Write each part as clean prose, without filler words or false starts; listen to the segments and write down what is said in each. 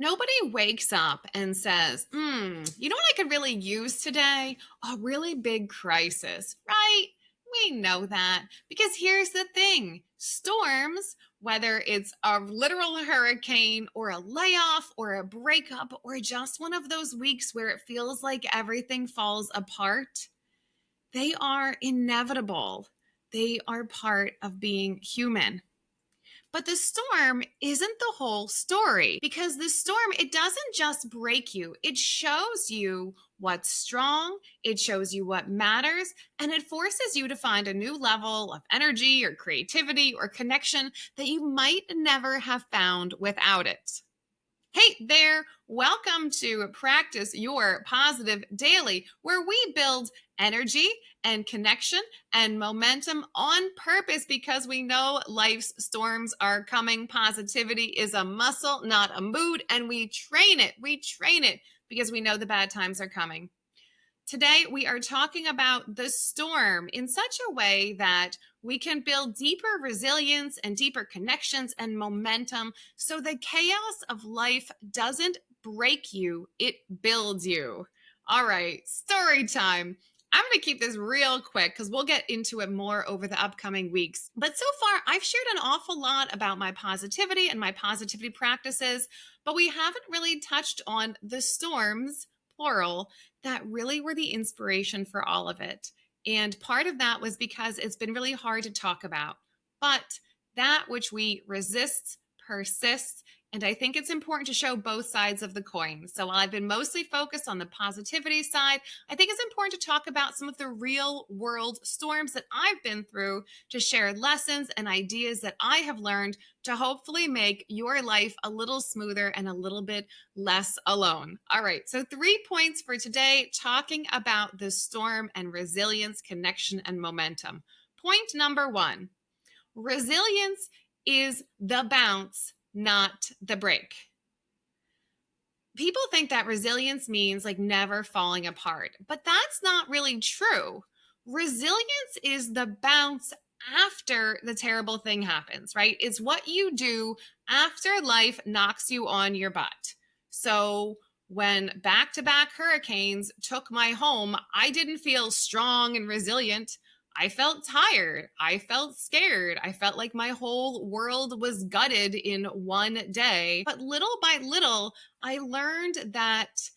Nobody wakes up and says, you know what I could really use today? A really big crisis, right? We know that because here's the thing storms, whether it's a literal hurricane or a layoff or a breakup or just one of those weeks where it feels like everything falls apart, they are inevitable. They are part of being human. But the storm isn't the whole story because the storm, it doesn't just break you. It shows you what's strong, it shows you what matters, and it forces you to find a new level of energy or creativity or connection that you might never have found without it. Hey there, welcome to Practice Your Positive Daily, where we build energy and connection and momentum on purpose because we know life's storms are coming. Positivity is a muscle, not a mood, and we train it. We train it because we know the bad times are coming. Today, we are talking about the storm in such a way that we can build deeper resilience and deeper connections and momentum so the chaos of life doesn't break you, it builds you. All right, story time. I'm going to keep this real quick because we'll get into it more over the upcoming weeks. But so far, I've shared an awful lot about my positivity and my positivity practices, but we haven't really touched on the storms, plural, that really were the inspiration for all of it. And part of that was because it's been really hard to talk about. But that which we resist persists. And I think it's important to show both sides of the coin. So while I've been mostly focused on the positivity side, I think it's important to talk about some of the real world storms that I've been through to share lessons and ideas that I have learned to hopefully make your life a little smoother and a little bit less alone. All right, so 3 points for today talking about the storm and resilience, connection, and momentum. Point number 1, resilience is the bounce, not the break. People think that resilience means like never falling apart, but that's not really true. Resilience is the bounce after the terrible thing happens, right? It's what you do after life knocks you on your butt. So when back-to-back hurricanes took my home, I didn't feel strong and resilient. I felt tired. I felt scared. I felt like my whole world was gutted in one day. But little by little, I learned that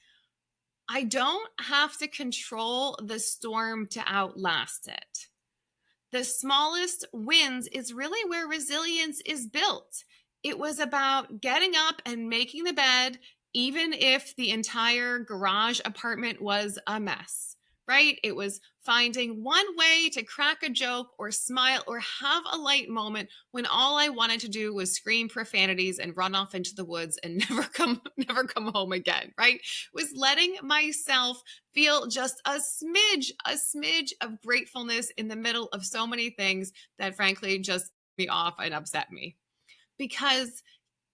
I don't have to control the storm to outlast it. The smallest wins is really where resilience is built. It was about getting up and making the bed, even if the entire garage apartment was a mess, right? It was finding one way to crack a joke or smile or have a light moment when all I wanted to do was scream profanities and run off into the woods and never come home again, right? It was letting myself feel just a smidge of gratefulness in the middle of so many things that frankly just me off and upset me. Because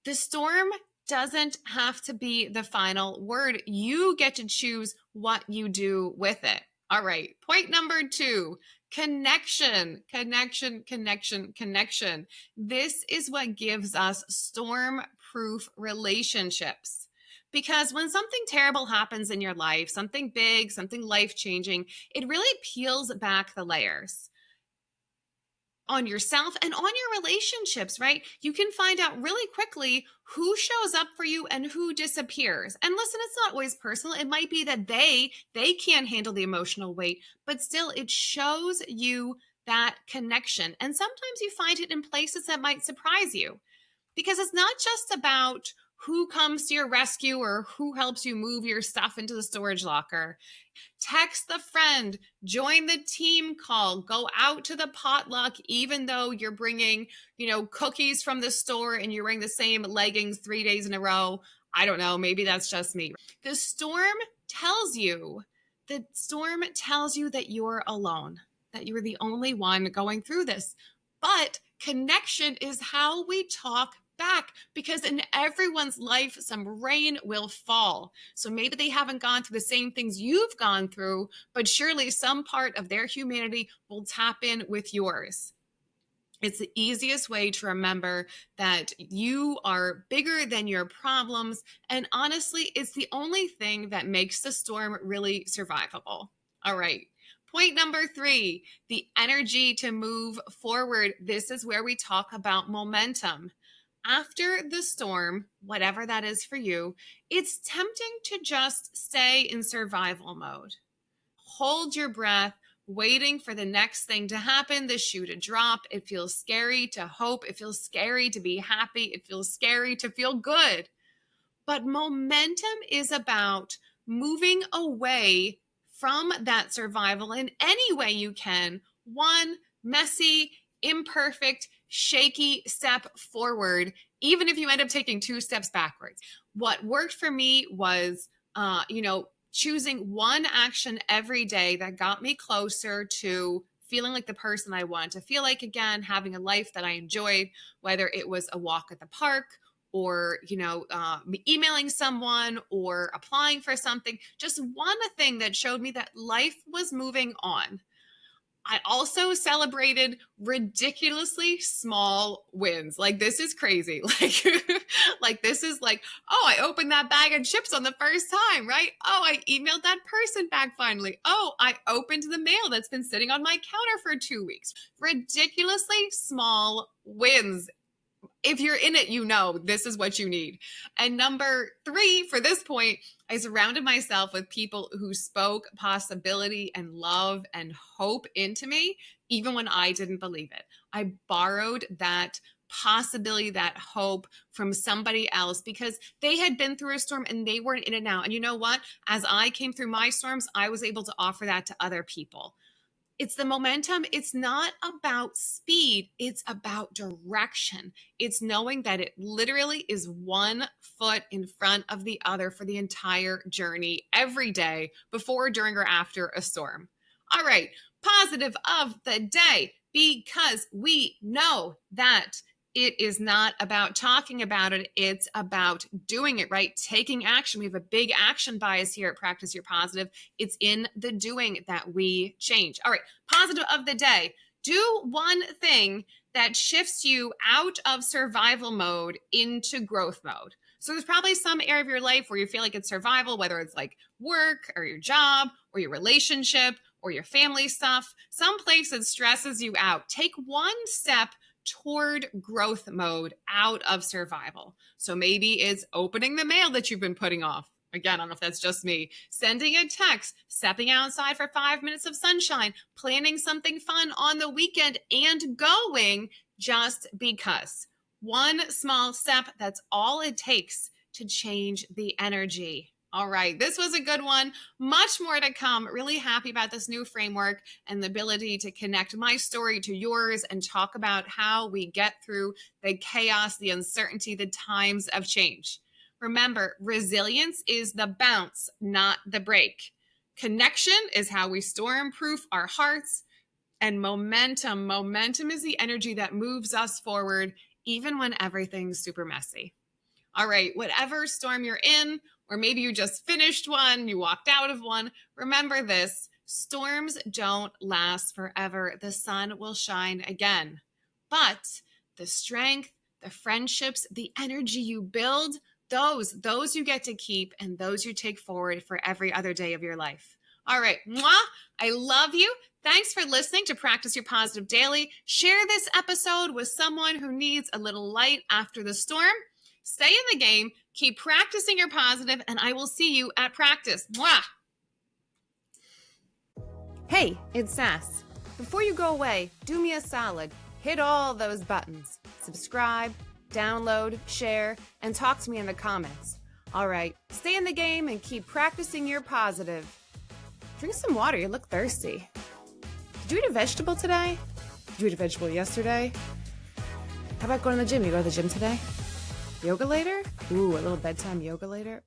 the storm doesn't have to be the final word. You get to choose what you do with it. All right. Point number 2, connection, connection, connection, connection. This is what gives us storm-proof relationships. Because when something terrible happens in your life, something big, something life-changing, it really peels back the layers on yourself and on your relationships, right? You can find out really quickly who shows up for you and who disappears. And listen, it's not always personal. It might be that they can't handle the emotional weight, but still it shows you that connection. And sometimes you find it in places that might surprise you because it's not just about who comes to your rescue or who helps you move your stuff into the storage locker. Text the friend, join the team call, go out to the potluck, even though you're bringing, cookies from the store and you're wearing the same leggings 3 days in a row. I don't know. Maybe that's just me. The storm tells you that you're alone, that you're the only one going through this. But connection is how we talk back, because in everyone's life, some rain will fall. So maybe they haven't gone through the same things you've gone through, but surely some part of their humanity will tap in with yours. It's the easiest way to remember that you are bigger than your problems. And honestly, it's the only thing that makes the storm really survivable. All right. Point number 3, the energy to move forward. This is where we talk about momentum. After the storm, whatever that is for you, it's tempting to just stay in survival mode. Hold your breath, waiting for the next thing to happen, the shoe to drop. It feels scary to hope. It feels scary to be happy. It feels scary to feel good. But momentum is about moving away from that survival in any way you can, one messy, imperfect, shaky step forward, even if you end up taking 2 steps backwards. What worked for me was, choosing one action every day that got me closer to feeling like the person I want to feel like again, having a life that I enjoyed, whether it was a walk at the park or emailing someone or applying for something, just one thing that showed me that life was moving on. I also celebrated ridiculously small wins. Like, this is crazy. Like this is like, oh, I opened that bag of chips on the first time, right? Oh, I emailed that person back finally. Oh, I opened the mail that's been sitting on my counter for 2 weeks. Ridiculously small wins. If you're in it, this is what you need. And number 3 for this point, I surrounded myself with people who spoke possibility and love and hope into me, even when I didn't believe it. I borrowed that possibility, that hope from somebody else because they had been through a storm and they weren't in it now. And you know what? As I came through my storms, I was able to offer that to other people. It's the momentum. It's not about speed. It's about direction. It's knowing that it literally is one foot in front of the other for the entire journey every day, before, during, or after a storm. All right, positive of the day, because we know that it is not about talking about it. It's about doing it, right? Taking action. We have a big action bias here at Practice Your Positive. It's in the doing that we change. All right, positive of the day. Do one thing that shifts you out of survival mode into growth mode. So there's probably some area of your life where you feel like it's survival, whether it's like work or your job or your relationship or your family stuff. Some place that stresses you out. Take one step toward growth mode out of survival. So maybe it's opening the mail that you've been putting off. Again, I don't know if that's just me. Sending a text, stepping outside for 5 minutes of sunshine, planning something fun on the weekend, and going just because. One small step, that's all it takes to change the energy. All right, this was a good one. Much more to come. Really happy about this new framework and the ability to connect my story to yours and talk about how we get through the chaos, the uncertainty, the times of change. Remember, resilience is the bounce, not the break. Connection is how we storm-proof our hearts. And momentum is the energy that moves us forward, even when everything's super messy. All right, whatever storm you're in, or maybe you just finished one, you walked out of one, remember this: storms don't last forever. The sun will shine again. But the strength, the friendships, the energy you build, those you get to keep, and those you take forward for every other day of your life. All right, mwah, I love you. Thanks for listening to Practice Your Positive Daily. Share this episode with someone who needs a little light after the storm. Stay in the game, keep practicing your positive, and I will see you at practice. Mwah! Hey, it's Sass. Before you go away, do me a solid. Hit all those buttons. Subscribe, download, share, and talk to me in the comments. All right, stay in the game and keep practicing your positive. Drink some water, you look thirsty. Did you eat a vegetable today? Did you eat a vegetable yesterday? How about going to the gym? You go to the gym today? Yoga later? Ooh, a little bedtime yoga later?